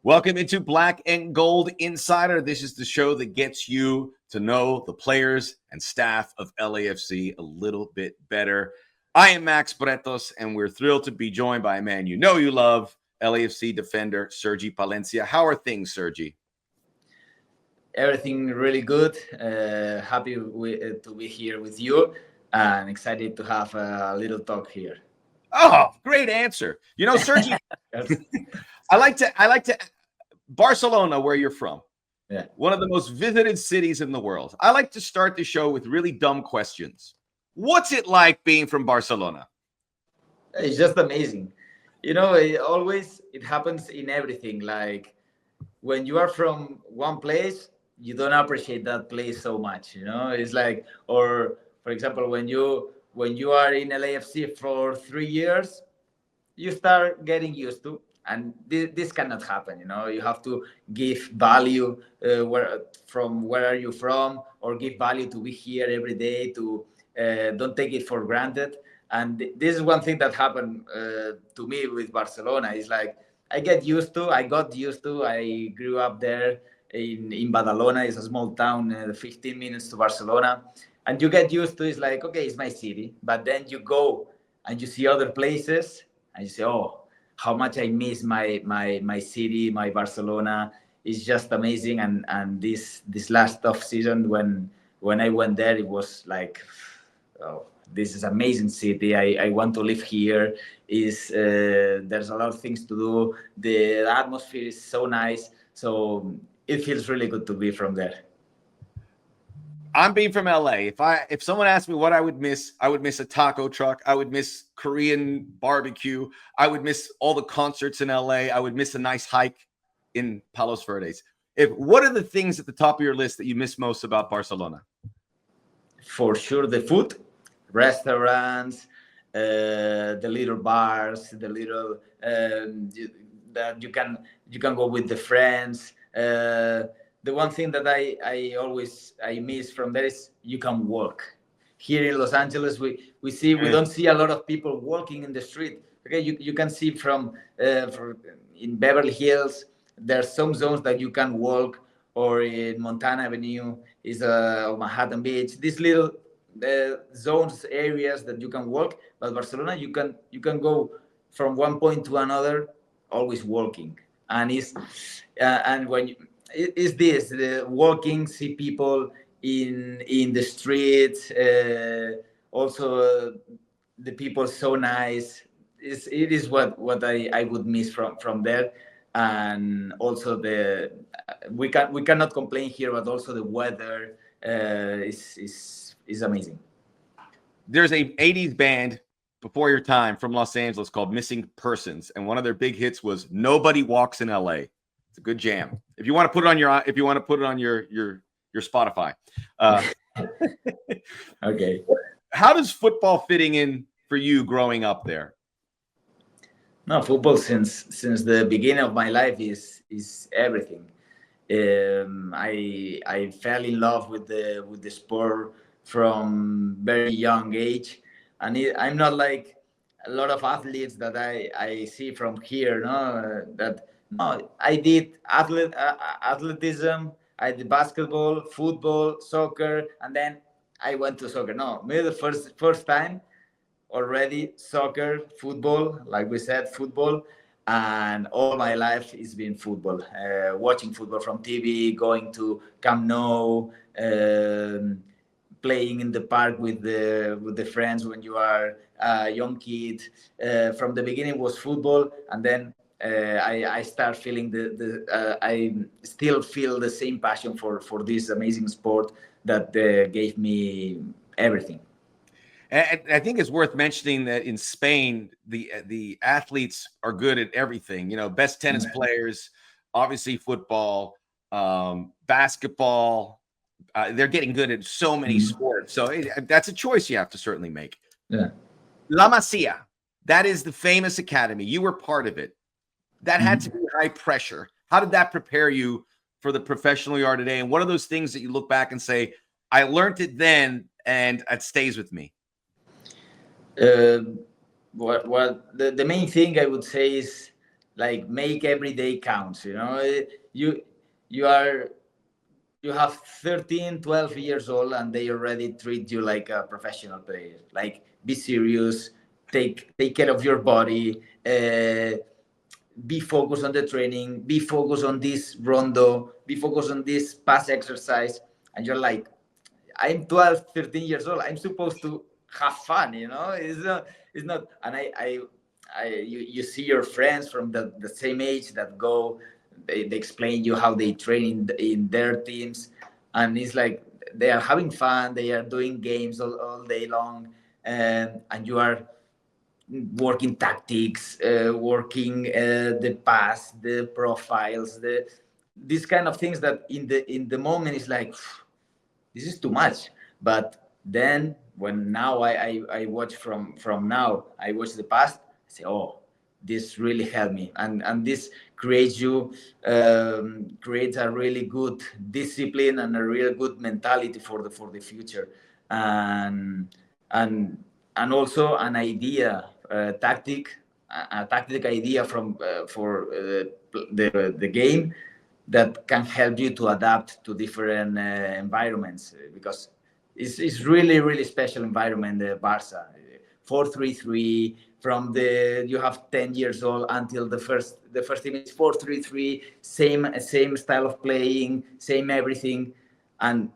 Welcome into Black and Gold Insider. This is the show that gets you to know the players and staff of LAFC a little bit better. I am Max Bretos, and we're thrilled to be joined by a man you know you love, LAFC defender Sergi Palencia. How are things, Sergi? Everything really good. Happy to be here with you, and excited to have a little talk here. Oh, great answer. You know, Sergi, I like to Barcelona, where you're from. Yeah. One of the most visited cities in the world. I like to start the show with really dumb questions. What's it like being from Barcelona? It's just amazing. It happens in everything. Like when you are from one place, you don't appreciate that place so much. It's like, or for example, when you are in LAFC for 3 years, you start getting used to, and this cannot happen. You have to give value where are you from, or give value to be here every day, to don't take it for granted. And this is one thing that happened to me with Barcelona. Is like I got used to. I grew up there in Badalona. It's a small town, 15 minutes to Barcelona, and you get used to. It's like, okay, it's my city, but then you go and you see other places, and you say, oh, how much I miss my city, my Barcelona. Is just amazing. And this last off season, when I went there, it was like, oh, this is amazing city. I want to live here. There's a lot of things to do. The atmosphere is so nice. So it feels really good to be from there. I'm being from LA. If someone asked me what I would miss a taco truck. I would miss Korean barbecue. I would miss all the concerts in LA. I would miss a nice hike in Palos Verdes. What are the things at the top of your list that you miss most about Barcelona? For sure, the food, restaurants, the little bars, the little that you can go with the friends. The one thing that I miss from there is you can walk. Here in Los Angeles, we don't see a lot of people walking in the street. Okay, you can see from in Beverly Hills, there's some zones that you can walk, or in Montana Avenue is or Manhattan Beach. These little zones, areas that you can walk. But Barcelona, you can go from one point to another, always walking. And is this the walking, see people in the streets, also the people so nice. It is what I would miss from there. And also we cannot complain here, but also the weather is amazing. There's a 80s band before your time from Los Angeles called Missing Persons, and one of their big hits was Nobody Walks in LA. It's a good jam. If you want to put it on your Spotify. Okay. How does football fitting in for you growing up there? No, football since the beginning of my life is everything. I fell in love with the sport from very young age, and I'm not like a lot of athletes that I see from here. No, I did athleticism. I did basketball, football, soccer, and then I went to soccer. No, maybe the first time already soccer, football, like we said, football. And all my life has been football. Watching football from TV, going to Camp Nou, playing in the park with the friends when you are a young kid. From the beginning was football, and then I start feeling I still feel the same passion for this amazing sport that gave me everything. And I think it's worth mentioning that in Spain, the athletes are good at everything. Best tennis players, obviously football, basketball. They're getting good at so many sports. So that's a choice you have to certainly make. Yeah. La Masia, that is the famous academy. You were part of it. That had to be high pressure. How did that prepare you for the professional you are today? And what are those things that you look back and say, I learned it then and it stays with me? What the main thing I would say is like make every day counts. You you are you have 13, 12 years old, and they already treat you like a professional player. Like, be serious, take care of your body, be focused on the training, be focused on this rondo, be focused on this pass exercise. And you're like, I'm 12, 13 years old. I'm supposed to have fun, it's not. And you see your friends from the same age that go, they explain you how they train in their teams. And it's like they are having fun, they are doing games all day long. And you are working tactics, working the pass, the profiles, these kind of things that in the moment is like, this is too much. But then when now I watch from now, I watch the past, I say, oh, this really helped me. And this creates a really good discipline and a really good mentality for the future. And and and also an idea, a tactic idea from for the game, that can help you to adapt to different environments, because it's really really special environment, the Barca. 4-3-3, from the you have 10 years old until the first team is 4-3-3, same style of playing, same everything. And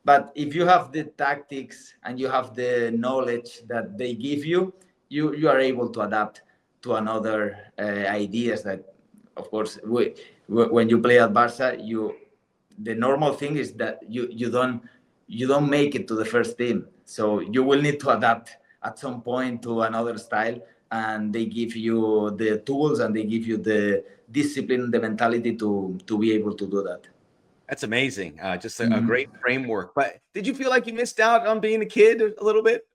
but if you have the tactics and you have the knowledge that they give you, you are able to adapt to another ideas. That, of course, when you play at Barca, the normal thing is that you don't make it to the first team, so you will need to adapt at some point to another style. And they give you the tools, and they give you the discipline, the mentality to be able to do that. That's amazing. Just a great framework. But did you feel like you missed out on being a kid a little bit?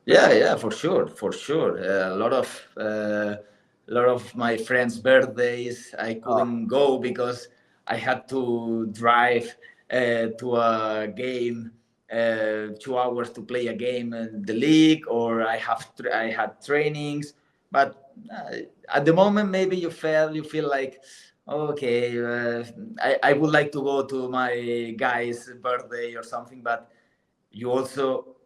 Yeah, for sure, for sure. A lot of my friends' birthdays I Oh, couldn't go because I had to drive to a game, 2 hours to play a game in the league, or I had trainings. But at the moment, maybe you feel like, okay, I would like to go to my guy's birthday or something. But you also,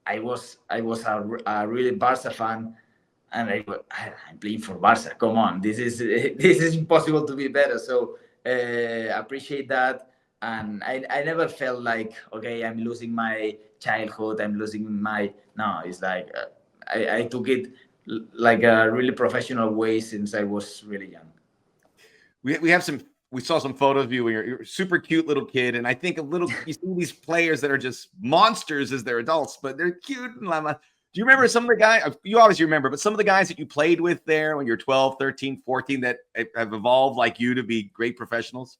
I was a really Barca fan, and I'm playing for Barca. Come on, this is this is impossible to be better. So appreciate that. And I never felt like, okay, I'm losing my childhood, I'm losing my, no. It's like, I took it like a really professional way since I was really young. We saw some photos of you when you're a super cute little kid, and I think you see these players that are just monsters as they're adults, but they're cute. And do you remember some of the guys? You obviously remember, but some of the guys that you played with there when you're 12, 13, 14 that have evolved like you to be great professionals?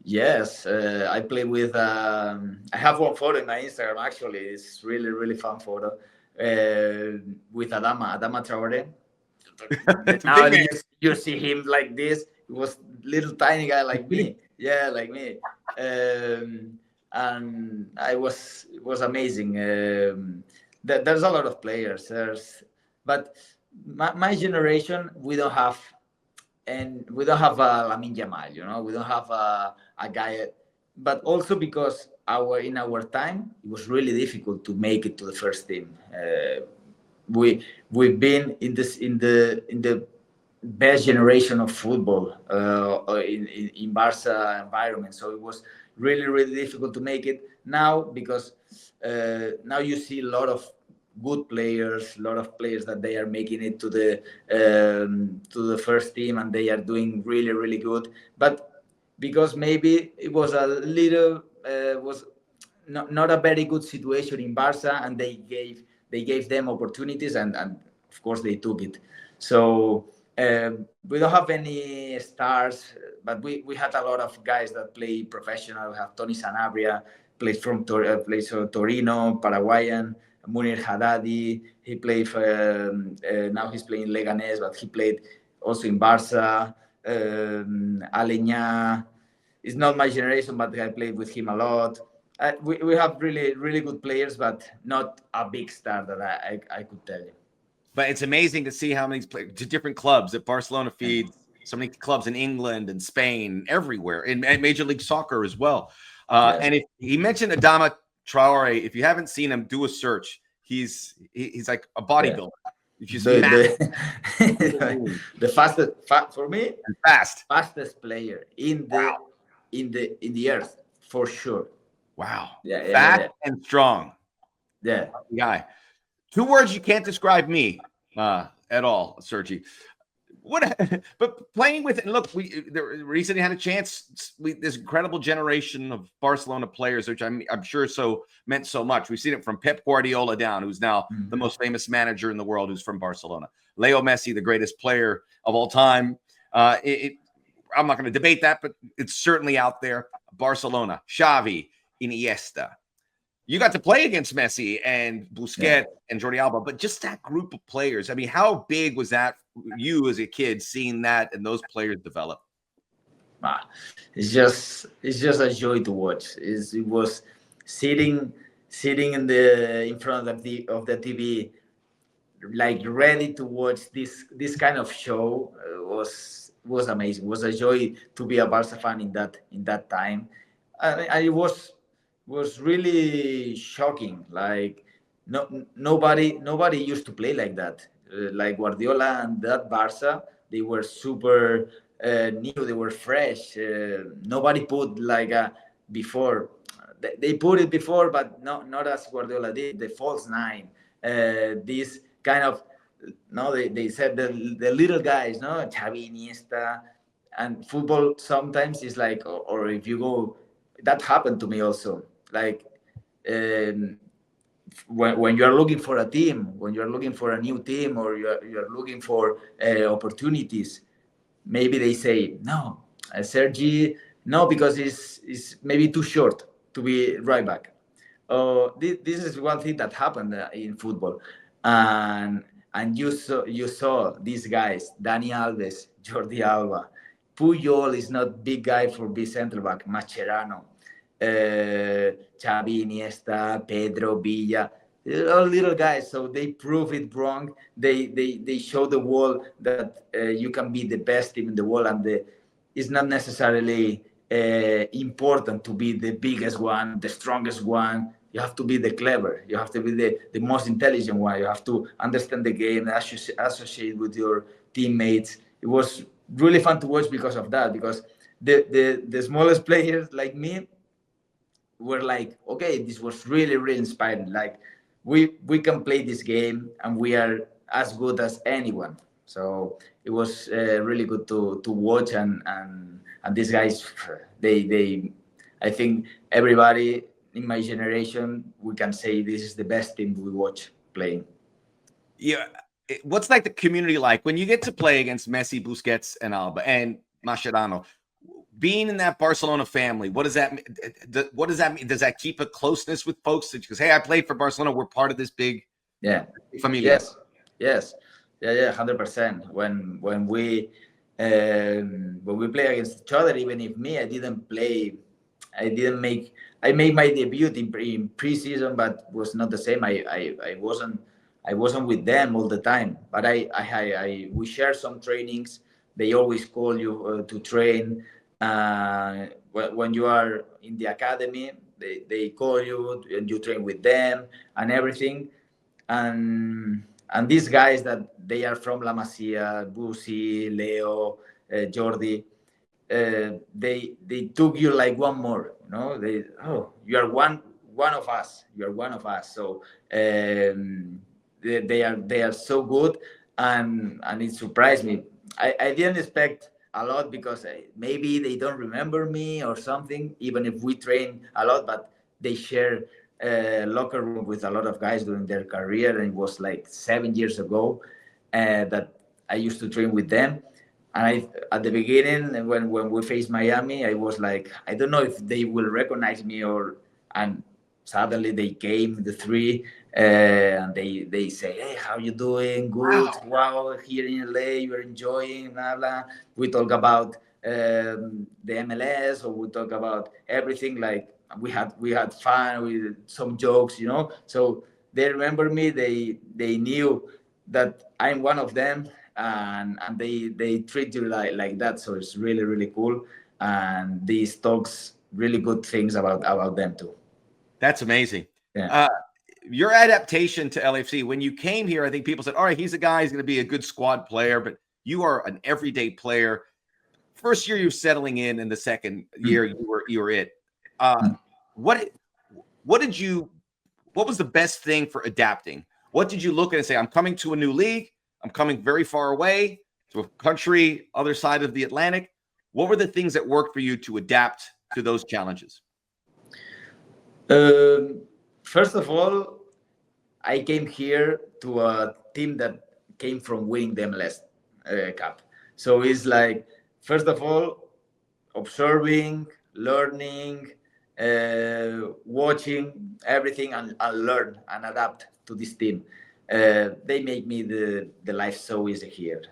Yes, I play with. I have one photo in my Instagram. Actually, it's really really fun photo with Adama Traore. Now Big man. you see him like this. He was little tiny guy like me. Yeah, like me. And it was amazing. There's a lot of players. But my generation, we don't have a Lamine Yamal. We don't have a guy. But also because in our time, it was really difficult to make it to the first team. We've been in the best generation of football in Barca environment. So it was really really difficult to make it now, because now you see a lot of good players, a lot of players that they are making it to the first team, and they are doing really really good. But because maybe it was a little was not a very good situation in Barca, and they gave them opportunities, and of course they took it. So we don't have any stars, but we had a lot of guys that play professional. We have Tony Sanabria, plays for Torino, Paraguayan. Munir Haddadi, he played for, now he's playing Leganés, but he played also in Barca. Aleñá is not my generation, but I played with him a lot. We have really really good players, but not a big star that I could tell you. But it's amazing to see how many different clubs that Barcelona feeds so many clubs in England and Spain, everywhere, in Major League Soccer as well. Yes. And if he mentioned Adama Traore, if you haven't seen him, do a search. He's like a bodybuilder. If you see The fastest for me, fastest player in the earth for sure. Wow. Yeah, Fast and strong. Yeah. Guy. 2 words you can't describe me at all, Sergi. But playing with it, look, we recently had a chance. This incredible generation of Barcelona players, which I'm sure meant so much. We've seen it from Pep Guardiola down, who's now the most famous manager in the world, who's from Barcelona. Leo Messi, the greatest player of all time. I'm not going to debate that, but it's certainly out there. Barcelona, Xavi, Iniesta. You got to play against Messi and Busquets and Jordi Alba, but just that group of players. I mean, how big was that for you as a kid, seeing that and those players develop? It's just a joy to watch. It was sitting in front of the TV, like ready to watch this kind of show. Was amazing. It was a joy to be a Barca fan in that time. I was really shocking. Like nobody used to play like that. Like Guardiola and that Barca, they were super new. They were fresh. Nobody put like before. They put it before, but not as Guardiola did. The false nine. This kind of they said the little guys, no, Xavi, Iniesta, and football sometimes is like, or if you go, that happened to me also. Like when you are looking for a team, when you are looking for a new team, or you are looking for opportunities, maybe they say no, Sergi, no, because it's maybe too short to be right back. This is one thing that happened in football, and you saw these guys, Dani Alves, Jordi Alba, Puyol is not big guy for be center back, Mascherano, Xavi, Iniesta, Pedro, Villa, all little guys. So they prove it wrong. They show the world that you can be the best team in the world, and it's not necessarily important to be the biggest one, the strongest one. You have to be the clever. You have to be the most intelligent one. You have to understand the game, associate with your teammates. It was really fun to watch because of that. Because the smallest players like me were like, okay, this was really, really inspiring. Like we can play this game and we are as good as anyone. So it was really good to watch, and these guys, they I think everybody in my generation, we can say this is the best team we watch playing. Yeah. What's like the community like when you get to play against Messi, Busquets, and Alba and Mascherano? Being in that Barcelona family, what does that mean? What does that mean? Does that keep a closeness with folks? Because hey, I played for Barcelona. We're part of this big familia. Yes, 100%. When we play against each other, even if I didn't play, I made my debut in preseason, but was not the same. I wasn't with them all the time, but we share some trainings. They always call you to train. When you are in the academy, they call you and you train with them and everything. And these guys that they are from La Masia, Busi, Leo, Jordi, they took you like one more. You are one of us. You are one of us. So they are so good, and it surprised me. I didn't expect a lot because maybe they don't remember me or something, even if we train a lot, but they share locker room with a lot of guys during their career, and it was like 7 years ago that I used to train with them. And at the beginning, when we faced Miami, I was like, I don't know if they will recognize me, and suddenly they came, the three, and they say, hey, how you doing? Good. Wow, here in LA, you're enjoying, blah, blah. We talk about the MLS, or we talk about everything. Like we had fun with some jokes, So they remember me. They knew that I'm one of them, and they treat you like that. So it's really, really cool. And these talks really good things about them too. That's amazing. Yeah. Your adaptation to LAFC, when you came here, I think people said, all right, he's a guy, he's going to be a good squad player, but you are an everyday player. First year you're settling in, and the second year you were it. What was the best thing for adapting? What did you look at and say, I'm coming to a new league, I'm coming very far away to a country other side of the Atlantic? What were the things that worked for you to adapt to those challenges? First of all, I came here to a team that came from winning the MLS Cup. So it's like, first of all, observing, learning, watching everything, and learn and adapt to this team. They make me the life so easy here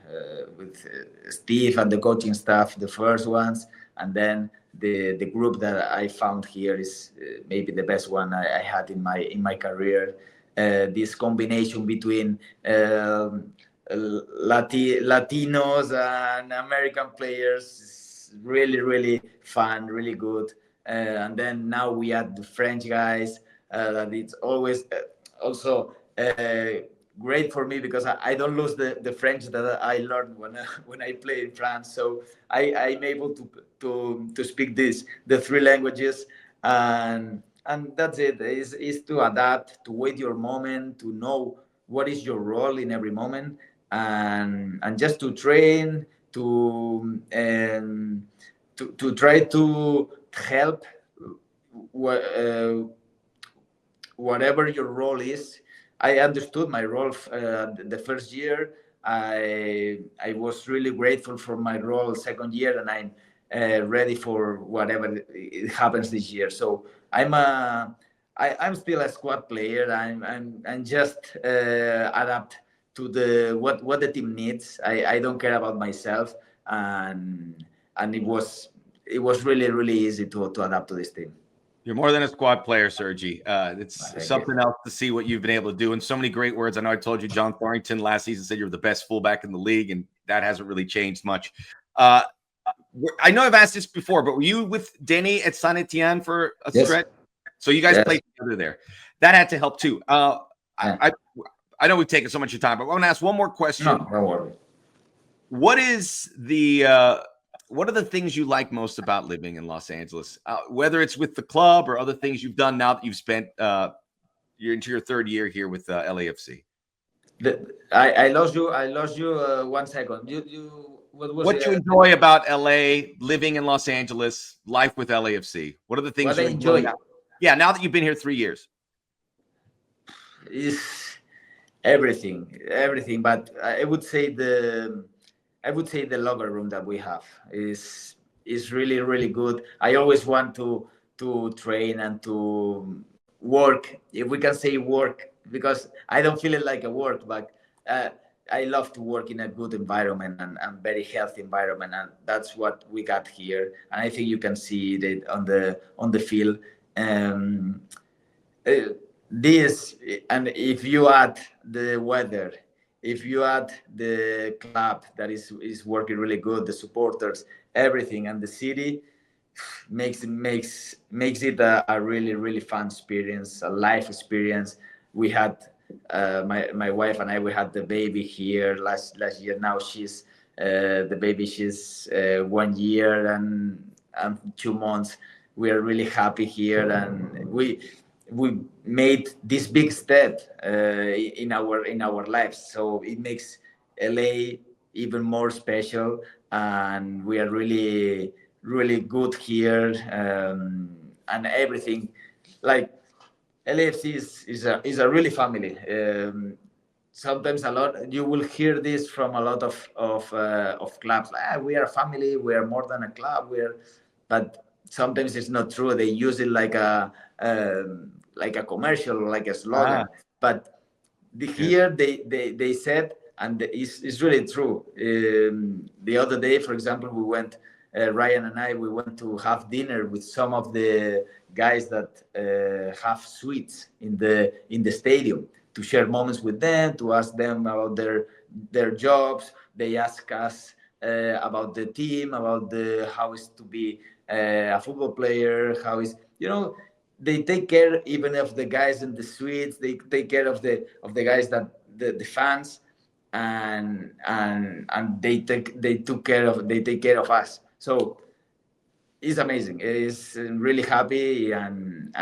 with Steve and the coaching staff, the first ones, and then the group that I found here is maybe the best one I had in my career. This combination between Latinos and American players is really, really fun, really good. And then now we add the French guys. That it's always also great for me because I don't lose the French that I learned when I play in France. So I'm able to speak the three languages, and that's it. Is to adapt, to wait your moment, to know what is your role in every moment, and just to train, to try to help whatever your role is. I understood my role the first year. I was really grateful for my role second year, and I'm ready for whatever it happens this year. So I'm still a squad player. I'm just adapt to what the team needs. I don't care about myself, and it was really, really easy to adapt to this team. You're more than a squad player, Sergi. It's Thank something you. else to see what you've been able to do, and so many great words. I know I told you John Thorrington last season said you're the best fullback in the league, and that hasn't really changed much. I know I've asked this before, but were you with Denny at Saint Etienne for a Yes. stretch? So you guys Yes. played together there. That had to help too. Yeah. I know we've taken so much of your time, but I want to ask one more question. No, don't worry. What are the things you like most about living in Los Angeles? Whether it's with the club or other things you've done now that you've spent you're into your third year here with LAFC. I lost you. 1 second. What was What you enjoy about LA, living in Los Angeles, life with LAFC? What are the things what you I enjoy? now? Yeah, now that you've been here 3 years. Is everything. But I would say the locker room that we have is really, really good. I always want to train and to work, if we can say work, because I don't feel it like a work, but I love to work in a good environment and very healthy environment, and that's what we got here. And I think you can see it on the field. This, and if you add the weather, if you add the club that is working really good, the supporters, everything, and the city makes it a really, really fun experience, a life experience. We had my wife and I, we had the baby here last year. Now she's the baby, she's 1 year and 2 months. We are really happy here, and we made this big step in our lives. So it makes LA even more special, and we are really, really good here, and everything. Like LAFC is a really family. Sometimes a lot you will hear this from a lot of clubs. Like, we are a family. We are more than a club. But sometimes it's not true. They use it like a commercial, like a slogan. But here they said, and it's really true. The other day, for example, we went. Ryan and I, we went to have dinner with some of the guys that have suites in the stadium, to share moments with them, to ask them about their jobs. They ask us about the team, about the how is to be a football player, how is, you know, they take care even of the guys in the streets. They take care of the guys that the fans, and they take care of us. So it's amazing. It's really happy, and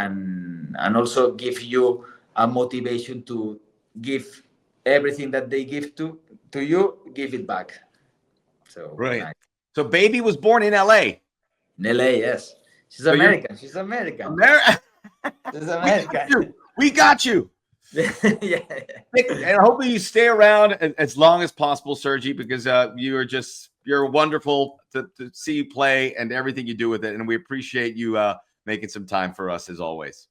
also give you a motivation to give everything that they give to you, give it back. So Right. nice. So baby was born in LA. In LA, yes. She's So you're American. She's American. She's we got American. you. We got you. Yeah. And hopefully you stay around as long as possible, Sergi, because you're wonderful to see you play and everything you do with it. And we appreciate you making some time for us as always.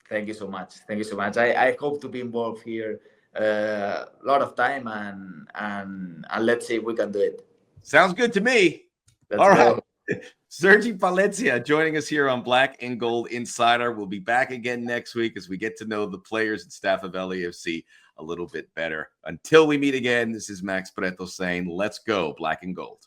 Thank you so much. Thank you so much. I hope to be involved here a lot of time, and let's see if we can do it. Sounds good to me. Let's All go. right. Sergi Palencia joining us here on Black and Gold Insider. We'll be back again next week as we get to know the players and staff of LAFC a little bit better. Until we meet again, this is Max Bretos saying, let's go Black and Gold.